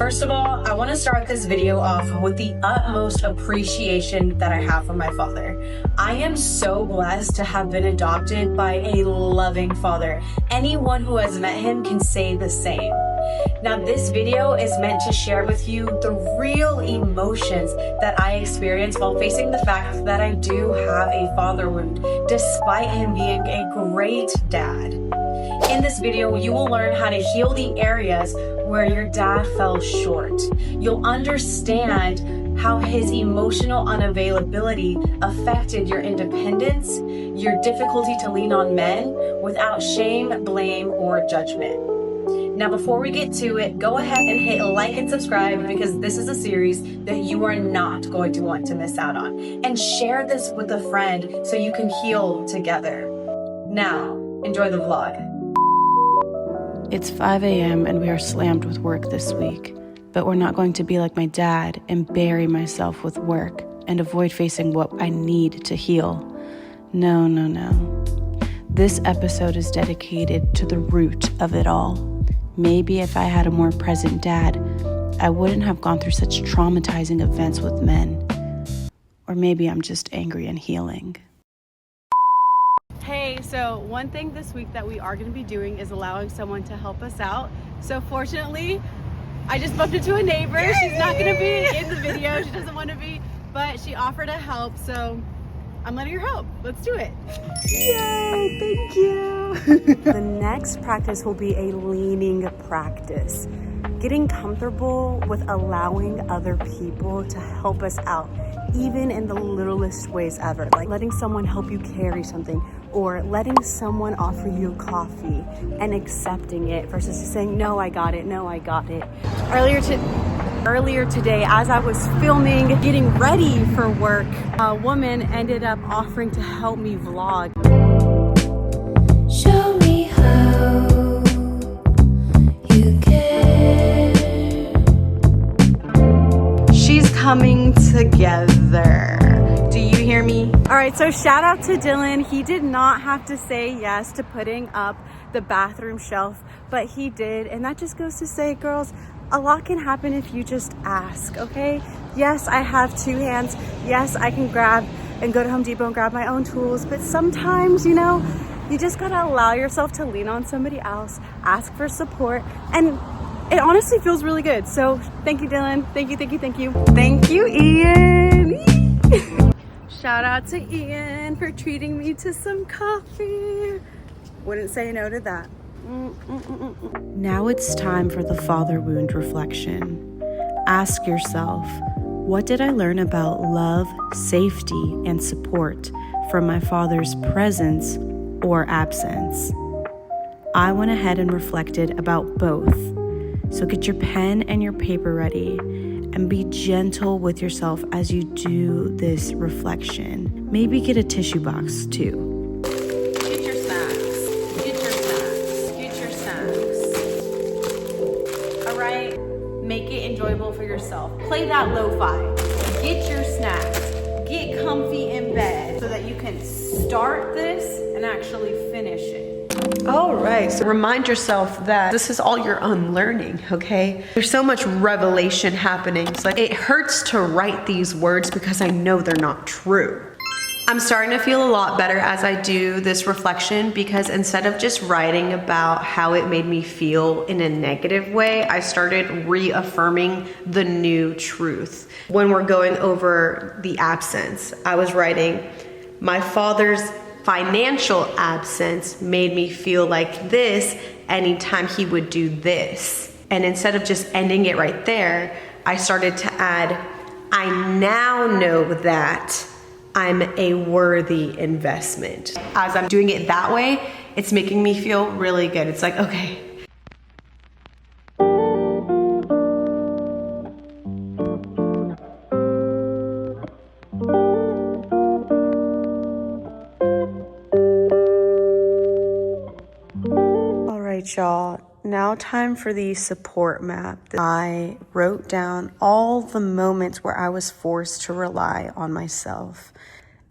First of all, I want to start this video off with the utmost appreciation that I have for my father. I am so blessed to have been adopted by a loving father. Anyone who has met him can say the same. Now, this video is meant to share with you the real emotions that I experienced while facing the fact that I do have a father wound, despite him being a great dad. In this video, you will learn how to heal the areas where your dad fell short. You'll understand how his emotional unavailability affected your independence, your difficulty to lean on men without shame, blame, or judgment. Now, before we get to it, go ahead and hit like and subscribe because this is a series that you are not going to want to miss out on. And share this with a friend so you can heal together. Now, enjoy the vlog. It's 5 a.m. and we are slammed with work this week, but we're not going to be like my dad and bury myself with work and avoid facing what I need to heal. No. This episode is dedicated to the root of it all. Maybe if I had a more present dad, I wouldn't have gone through such traumatizing events with men. Or maybe I'm just angry and healing. Hey, so one thing this week that we are going to be doing is allowing someone to help us out. So fortunately, I just bumped into a neighbor. Yay! She's not going to be in the video. She doesn't want to be, but she offered to help. So I'm letting her help. Let's do it. Yay, thank you. The next practice will be a leaning practice. Getting comfortable with allowing other people to help us out, even in the littlest ways ever. Like letting someone help you carry something or letting someone offer you coffee and accepting it versus just saying, no, I got it. Earlier today, as I was filming, getting ready for work, a woman ended up offering to help me vlog. Show me how you care. She's coming together. Do you hear me? All right, so shout out to Dylan. He did not have to say yes to putting up the bathroom shelf, but he did. And that just goes to say, girls, a lot can happen if you just ask, okay? Yes, I have two hands. Yes, I can grab and go to Home Depot and grab my own tools, but sometimes, you just gotta allow yourself to lean on somebody else, ask for support, and it honestly feels really good. So thank you, Dylan. Thank you. Thank you, Ian. Shout out to Ian for treating me to some coffee. Wouldn't say no to that. Now it's time for the father wound reflection. Ask yourself, what did I learn about love, safety, and support from my father's presence or absence? I went ahead and reflected about both. So get your pen and your paper ready and be gentle with yourself as you do this reflection. Maybe get a tissue box too. Make it enjoyable for yourself. Play that lo-fi. Get your snacks. Get comfy in bed so that you can start this and actually finish it. All right, so remind yourself that this is all your unlearning, okay? There's so much revelation happening. It's like, it hurts to write these words because I know they're not true. I'm starting to feel a lot better as I do this reflection because instead of just writing about how it made me feel in a negative way, I started reaffirming the new truth. When we're going over the absence, I was writing, my father's financial absence made me feel like this anytime he would do this. And instead of just ending it right there, I started to add, I now know that I'm a worthy investment. As I'm doing it that way, it's making me feel really good. It's like, okay. All right, y'all. Now time for the support map. I wrote down all the moments where I was forced to rely on myself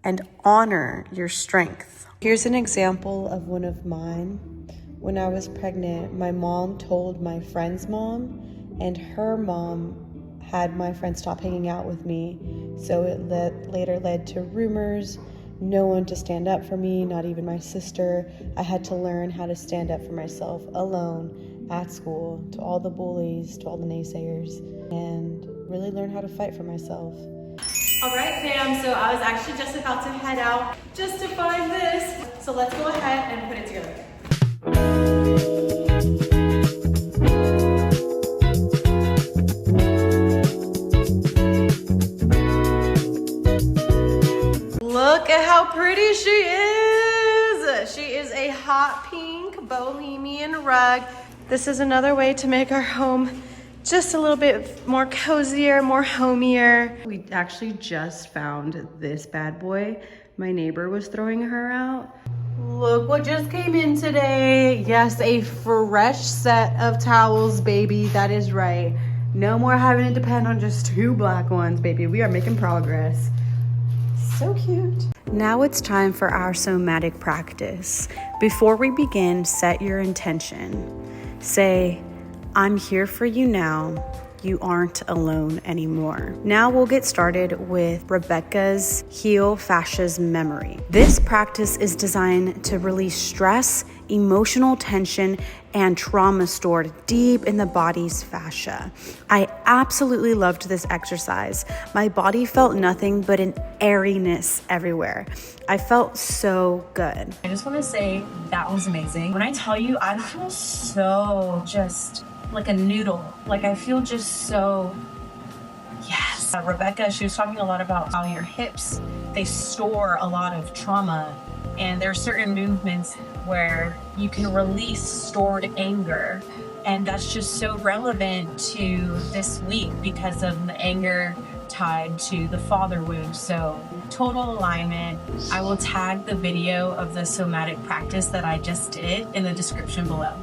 and honor your strength. Here's an example of one of mine. When I was pregnant, my mom told my friend's mom and her mom had my friend stop hanging out with me, so it later led to rumors, no one to stand up for me, not even my sister. I had to learn how to stand up for myself alone at school, to all the bullies, to all the naysayers, and really learn how to fight for myself. All right, fam, so I was actually just about to head out just to find this. So let's go ahead and put it together. Look at how pretty she is. She is a hot pink bohemian rug. This is another way to make our home just a little bit more cozier, more homier. We actually just found this bad boy. My neighbor was throwing her out. Look what just came in today. Yes, a fresh set of towels, baby. That is right. No more having to depend on just 2 black ones, baby. We are making progress. So cute. Now it's time for our somatic practice. Before we begin, set your intention. Say, I'm here for you now. You aren't alone anymore. Now we'll get started with Rebecca's Heal Fascia's Memory. This practice is designed to release stress, emotional tension, and trauma stored deep in the body's fascia. I absolutely loved this exercise. My body felt nothing but an airiness everywhere. I felt so good. I just want to say that was amazing. When I tell you, I feel so just like a noodle. Like I feel just so, yes. Rebecca, she was talking a lot about how your hips, they store a lot of trauma. And there are certain movements where you can release stored anger. And that's just so relevant to this week because of the anger tied to the father wound. So total alignment. I will tag the video of the somatic practice that I just did in the description below.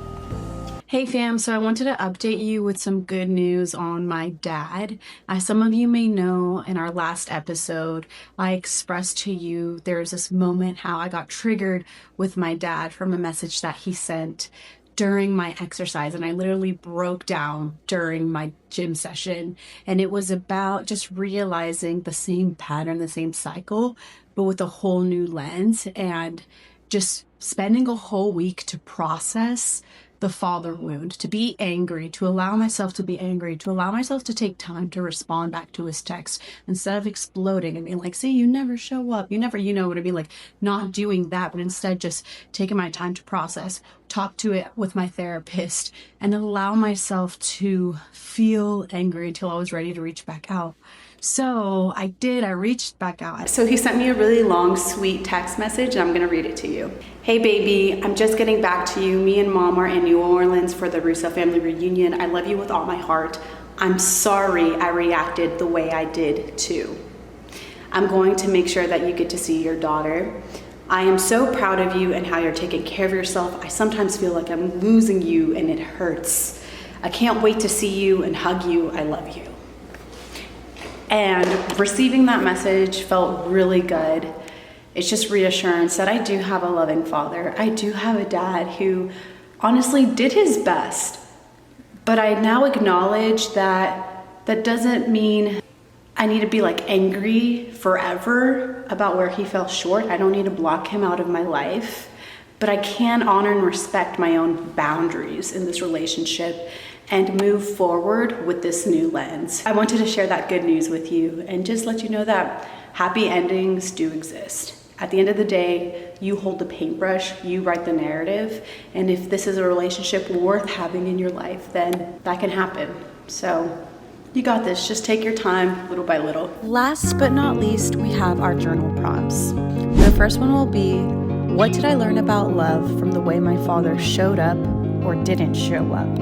Hey fam, so I wanted to update you with some good news on my dad. As some of you may know, in our last episode, I expressed to you there's this moment how I got triggered with my dad from a message that he sent during my exercise, and I literally broke down during my gym session. And it was about just realizing the same pattern, the same cycle, but with a whole new lens, and just spending a whole week to process the father wound, to be angry, to allow myself to be angry, to allow myself to take time to respond back to his text instead of exploding and being like, see, you never show up, you never, you know what I mean, like not doing that, but instead just taking my time to process, talk to it with my therapist, and allow myself to feel angry until I was ready to reach back out. So I reached back out. So he sent me a really long, sweet text message, and I'm gonna read it to you. Hey baby, I'm just getting back to you. Me and mom are in New Orleans for the Russo family reunion. I love you with all my heart. I'm sorry I reacted the way I did too. I'm going to make sure that you get to see your daughter. I am so proud of you and how you're taking care of yourself. I sometimes feel like I'm losing you and it hurts. I can't wait to see you and hug you. I love you. And receiving that message felt really good. It's just reassurance that I do have a loving father. I do have a dad who honestly did his best. But I now acknowledge that that doesn't mean I need to be like angry forever about where he fell short. I don't need to block him out of my life. But I can honor and respect my own boundaries in this relationship and move forward with this new lens. I wanted to share that good news with you and just let you know that happy endings do exist. At the end of the day, you hold the paintbrush, you write the narrative, and if this is a relationship worth having in your life, then that can happen. So you got this, just take your time little by little. Last but not least, we have our journal prompts. The first one will be, what did I learn about love from the way my father showed up or didn't show up?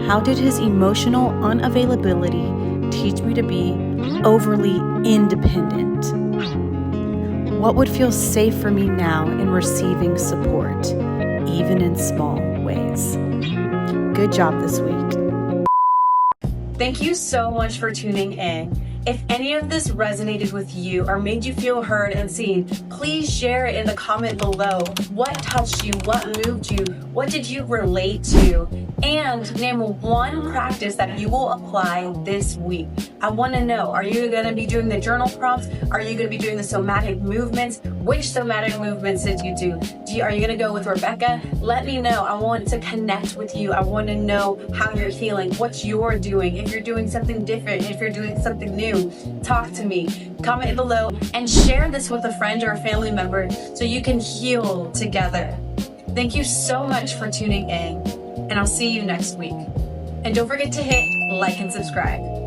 How did his emotional unavailability teach me to be overly independent? What would feel safe for me now in receiving support, even in small ways? Good job this week. Thank you so much for tuning in. If any of this resonated with you or made you feel heard and seen, please share it in the comment below. What touched you? What moved you? What did you relate to? And name one practice that you will apply this week. I want to know, are you going to be doing the journal prompts? Are you going to be doing the somatic movements? Which somatic movements did you do? Are you going to go with Rebecca? Let me know. I want to connect with you. I want to know how you're feeling, what you're doing. If you're doing something different, if you're doing something new, talk to me. Comment below and share this with a friend or a family member so you can heal together. Thank you so much for tuning in, and I'll see you next week. And don't forget to hit like and subscribe.